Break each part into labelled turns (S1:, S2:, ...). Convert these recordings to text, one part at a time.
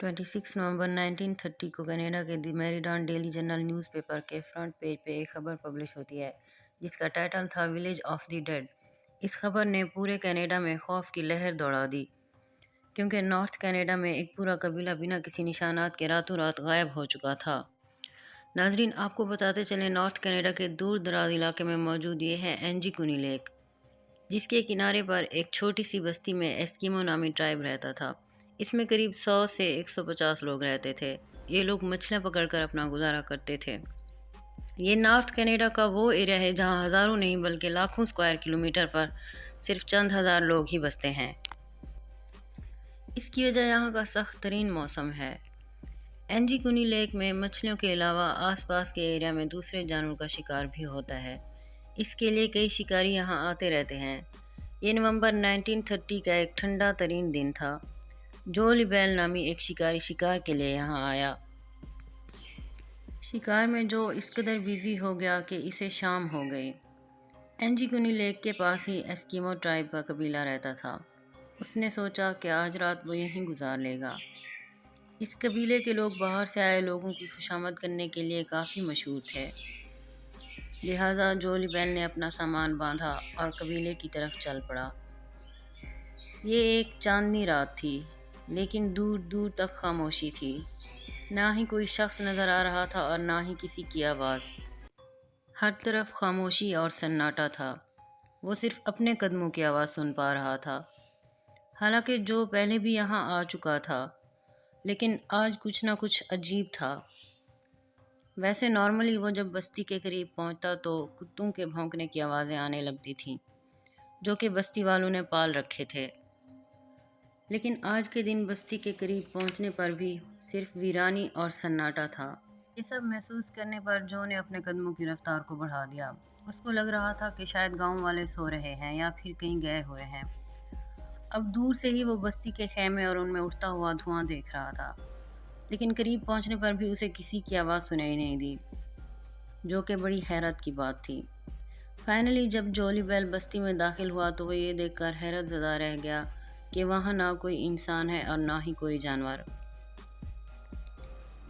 S1: 26 नवंबर 1930 को कनाडा के the मैरीडॉन daily journal newspaper के फ्रंट पेज पे एक खबर पब्लिश होती है जिसका टाइटल था विलेज ऑफ द डेड। इस खबर ने पूरे कनाडा में खौफ की लहर दौड़ा दी क्योंकि नॉर्थ कनाडा में एक पूरा कबीला बिना किसी निशानात के रातों रात गायब हो चुका था। नाजरीन, आपको बताते चले, नॉर्थ कनाडा के दूर दराज इलाके में मौजूद ये है एंजीकुनी लेक, जिसके किनारे पर एक छोटी सी बस्ती में एस्किमो नामी ट्राइब रहता था। इसमें करीब 100 से 150 लोग रहते थे। ये लोग मछलियाँ पकड़कर अपना गुजारा करते थे। ये नॉर्थ कनाडा का वो एरिया है जहाँ हज़ारों नहीं बल्कि लाखों स्क्वायर किलोमीटर पर सिर्फ चंद हज़ार लोग ही बसते हैं। इसकी वजह यहाँ का सख्त तरीन मौसम है। एंजीकुनी लेक में मछलियों के अलावा आसपास के एरिया में दूसरे जानवरों का शिकार भी होता है। इसके लिए कई शिकारी यहाँ आते रहते हैं। ये नवंबर 1930 का एक ठंडा तरीन दिन था। जोली बेल नामी एक शिकारी शिकार के लिए यहाँ आया। शिकार में जो इस कदर बिजी हो गया कि इसे शाम हो गई। एंजीकुनी लेक के पास ही एस्किमो ट्राइब का कबीला रहता था। उसने सोचा कि आज रात वो यहीं गुजार लेगा। इस कबीले के लोग बाहर से आए लोगों की खुशामद करने के लिए काफ़ी मशहूर थे। लिहाजा जोली बेल ने अपना सामान बांधा और कबीले की तरफ चल पड़ा। ये एक चांदनी रात थी, लेकिन दूर दूर तक खामोशी थी। ना ही कोई शख्स नज़र आ रहा था और ना ही किसी की आवाज़। हर तरफ खामोशी और सन्नाटा था। वो सिर्फ अपने कदमों की आवाज़ सुन पा रहा था। हालांकि जो पहले भी यहाँ आ चुका था, लेकिन आज कुछ ना कुछ अजीब था। वैसे नॉर्मली वो जब बस्ती के करीब पहुँचता तो कुत्तों के भौंकने की आवाज़ें आने लगती थीं, जो कि बस्ती वालों ने पाल रखे थे। लेकिन आज के दिन बस्ती के करीब पहुंचने पर भी सिर्फ वीरानी और सन्नाटा था। ये सब महसूस करने पर जो ने अपने कदमों की रफ्तार को बढ़ा दिया। उसको लग रहा था कि शायद गांव वाले सो रहे हैं या फिर कहीं गए हुए हैं। अब दूर से ही वो बस्ती के खैमे और उनमें उठता हुआ धुआं देख रहा था, लेकिन करीब पहुंचने पर भी उसे किसी की आवाज़ सुनाई नहीं दी, जो कि बड़ी हैरत की बात थी। फाइनली जब जोली बेल बस्ती में दाखिल हुआ तो वो ये देखकर हैरत ज़दा रह गया कि वहाँ ना कोई इंसान है और ना ही कोई जानवर।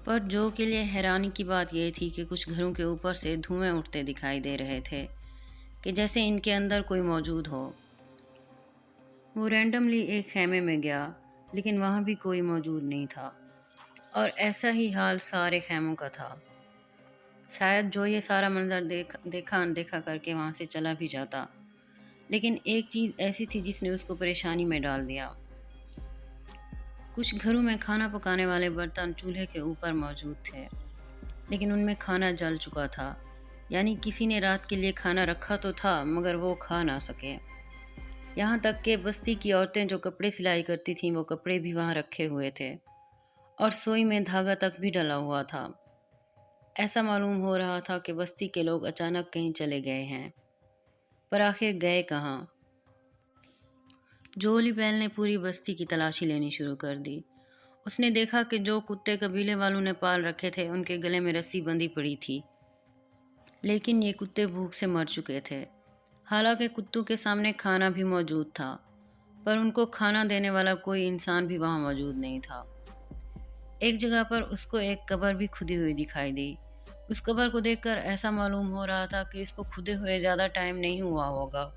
S1: पर जो के लिए हैरानी की बात यह थी कि कुछ घरों के ऊपर से धुएं उठते दिखाई दे रहे थे कि जैसे इनके अंदर कोई मौजूद हो। वो रैंडमली एक खेमे में गया, लेकिन वहाँ भी कोई मौजूद नहीं था और ऐसा ही हाल सारे खेमों का था। शायद जो ये सारा मंजर देखा अनदेखा करके वहाँ से चला भी जाता, लेकिन एक चीज़ ऐसी थी जिसने उसको परेशानी में डाल दिया। कुछ घरों में खाना पकाने वाले बर्तन चूल्हे के ऊपर मौजूद थे, लेकिन उनमें खाना जल चुका था। यानी किसी ने रात के लिए खाना रखा तो था, मगर वो खा ना सके। यहाँ तक कि बस्ती की औरतें जो कपड़े सिलाई करती थीं, वो कपड़े भी वहाँ रखे हुए थे और सोई में धागा तक भी डला हुआ था। ऐसा मालूम हो रहा था कि बस्ती के लोग अचानक कहीं चले गए हैं, पर आखिर गए कहाँ? जोली बेल ने पूरी बस्ती की तलाशी लेनी शुरू कर दी। उसने देखा कि जो कुत्ते कबीले वालों ने पाल रखे थे उनके गले में रस्सी बंधी पड़ी थी, लेकिन ये कुत्ते भूख से मर चुके थे। हालांकि कुत्तों के सामने खाना भी मौजूद था, पर उनको खाना देने वाला कोई इंसान भी वहाँ मौजूद नहीं था। एक जगह पर उसको एक कब्र भी खुदी हुई दिखाई दी। उस कब्र को देखकर ऐसा मालूम हो रहा था कि इसको खुदे हुए ज़्यादा टाइम नहीं हुआ होगा।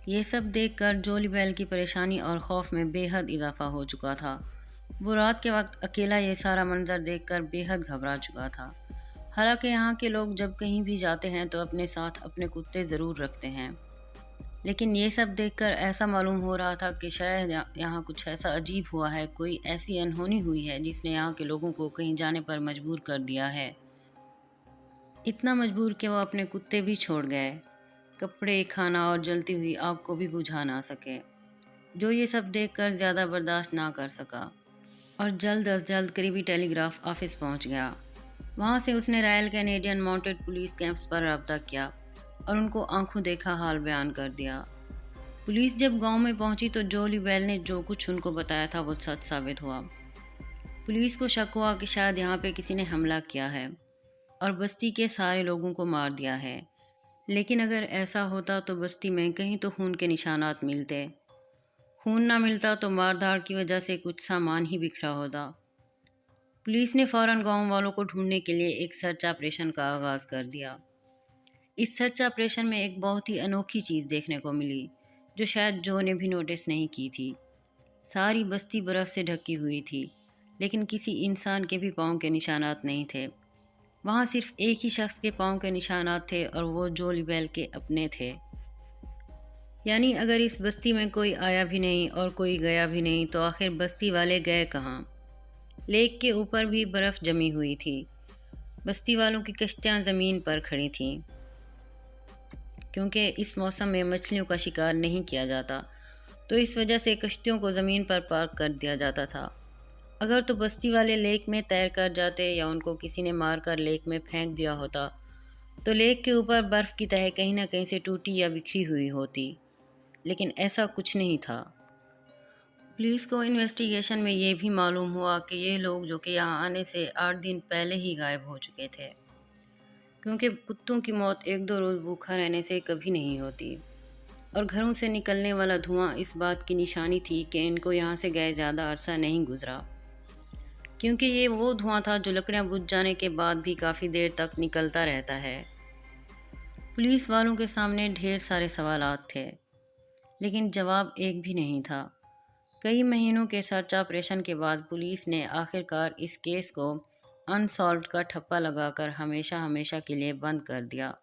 S1: ये सब देखकर जोली बेल की परेशानी और खौफ में बेहद इजाफा हो चुका था। वो रात के वक्त अकेला ये सारा मंजर देखकर बेहद घबरा चुका था। हालांकि यहाँ के लोग जब कहीं भी जाते हैं तो अपने साथ अपने कुत्ते ज़रूर रखते हैं, लेकिन ये सब देखकर ऐसा मालूम हो रहा था कि शायद यहाँ कुछ ऐसा अजीब हुआ है, कोई ऐसी अनहोनी हुई है जिसने यहाँ के लोगों को कहीं जाने पर मजबूर कर दिया है। इतना मजबूर कि वो अपने कुत्ते भी छोड़ गए, कपड़े, खाना और जलती हुई आग को भी बुझा ना सके। जो ये सब देखकर ज़्यादा बर्दाश्त ना कर सका और जल्द अज जल्द करीबी टेलीग्राफ ऑफिस पहुंच गया। वहां से उसने royal Canadian mounted police camps पर रब्ता किया और उनको आंखों देखा हाल बयान कर दिया। पुलिस जब गांव में पहुंची तो जोली बेल ने जो कुछ उनको बताया था वो सच साबित हुआ। पुलिस को शक हुआ कि शायद यहाँ पे किसी ने हमला किया है और बस्ती के सारे लोगों को मार दिया है। लेकिन अगर ऐसा होता तो बस्ती में कहीं तो खून के निशानात मिलते। खून ना मिलता तो मारधाड़ की वजह से कुछ सामान ही बिखरा होता। पुलिस ने फौरन गांव वालों को ढूंढने के लिए एक सर्च ऑपरेशन का आगाज़ कर दिया। इस सर्च ऑपरेशन में एक बहुत ही अनोखी चीज़ देखने को मिली, जो शायद जो ने भी नोटिस नहीं की थी। सारी बस्ती बर्फ़ से ढकी हुई थी, लेकिन किसी इंसान के भी पाँव के निशानात नहीं थे। वहाँ सिर्फ एक ही शख्स के पाँव के निशानात थे और वो जो लिबेल के अपने थे। यानी अगर इस बस्ती में कोई आया भी नहीं और कोई गया भी नहीं, तो आखिर बस्ती वाले गए कहाँ? लेक के ऊपर भी बर्फ़ जमी हुई थी। बस्ती वालों की कश्तियाँ ज़मीन पर खड़ी थीं, क्योंकि इस मौसम में मछलियों का शिकार नहीं किया जाता, तो इस वजह से कश्तियों को ज़मीन पर पार्क कर दिया जाता था। अगर तो बस्ती वाले लेक में तैर कर जाते या उनको किसी ने मार कर लेक में फेंक दिया होता, तो लेक के ऊपर बर्फ़ की तह कहीं ना कहीं से टूटी या बिखरी हुई होती, लेकिन ऐसा कुछ नहीं था। पुलिस को इन्वेस्टिगेशन में ये भी मालूम हुआ कि ये लोग जो कि यहाँ आने से 8 दिन पहले ही गायब हो चुके थे, क्योंकि कुत्तों की मौत 1-2 रोज़ भूखा रहने से कभी नहीं होती, और घरों से निकलने वाला धुआं इस बात की निशानी थी कि इनको यहाँ से गए ज़्यादा अरसा नहीं गुजरा, क्योंकि ये वो धुआं था जो लकड़ियाँ बुझ जाने के बाद भी काफ़ी देर तक निकलता रहता है। पुलिस वालों के सामने ढेर सारे सवालात थे, लेकिन जवाब एक भी नहीं था। कई महीनों के सर्च ऑपरेशन के बाद पुलिस ने आखिरकार इस केस को अनसॉल्व्ड का ठप्पा लगाकर हमेशा हमेशा के लिए बंद कर दिया,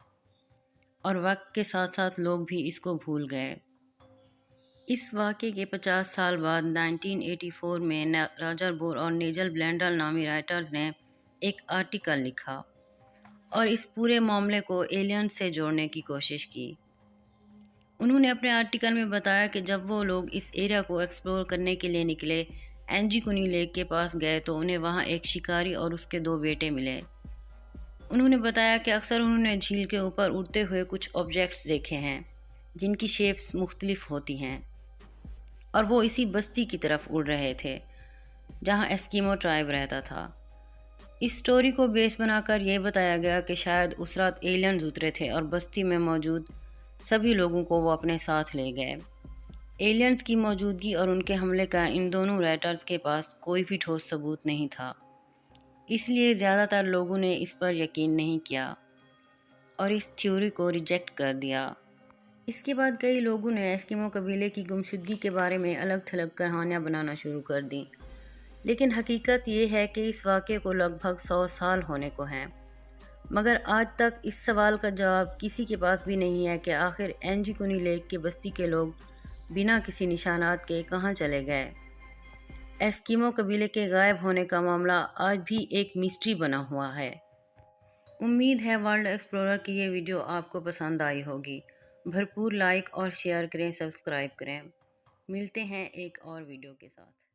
S1: और वक्त के साथ साथ लोग भी इसको भूल गए। इस वाक़े के 50 साल बाद 1984 में रॉजर बोर और नेजल ब्लेंडल नामी राइटर्स ने एक आर्टिकल लिखा और इस पूरे मामले को एलियंस से जोड़ने की कोशिश की। उन्होंने अपने आर्टिकल में बताया कि जब वो लोग इस एरिया को एक्सप्लोर करने के लिए निकले, एंजीकुनी लेक के पास गए, तो उन्हें वहाँ एक शिकारी और उसके 2 बेटे मिले। उन्होंने बताया कि अक्सर उन्होंने झील के ऊपर उड़ते हुए कुछ ऑब्जेक्ट्स देखे हैं, जिनकी शेप्स मुख्तलिफ होती हैं, और वो इसी बस्ती की तरफ उड़ रहे थे जहाँ एस्किमो ट्राइब रहता था। इस स्टोरी को बेस बनाकर यह बताया गया कि शायद उस रात एलियंस उतरे थे और बस्ती में मौजूद सभी लोगों को वो अपने साथ ले गए। एलियंस की मौजूदगी और उनके हमले का इन दोनों राइटर्स के पास कोई भी ठोस सबूत नहीं था, इसलिए ज़्यादातर लोगों ने इस पर यकीन नहीं किया और इस थ्योरी को रिजेक्ट कर दिया। इसके बाद कई लोगों ने एस्किमो कबीले की गुमशुदगी के बारे में अलग थलग कहानियाँ बनाना शुरू कर दी, लेकिन हकीकत ये है कि इस वाक़े को लगभग 100 साल होने को हैं, मगर आज तक इस सवाल का जवाब किसी के पास भी नहीं है कि आखिर एंजीकुनी लेक के बस्ती के लोग बिना किसी निशानात के कहाँ चले गए। एस्किमो कबीले के गायब होने का मामला आज भी एक मिस्ट्री बना हुआ है। उम्मीद है वर्ल्ड एक्सप्लोरर की ये वीडियो आपको पसंद आई होगी। भरपूर लाइक और शेयर करें, सब्सक्राइब करें। मिलते हैं एक और वीडियो के साथ।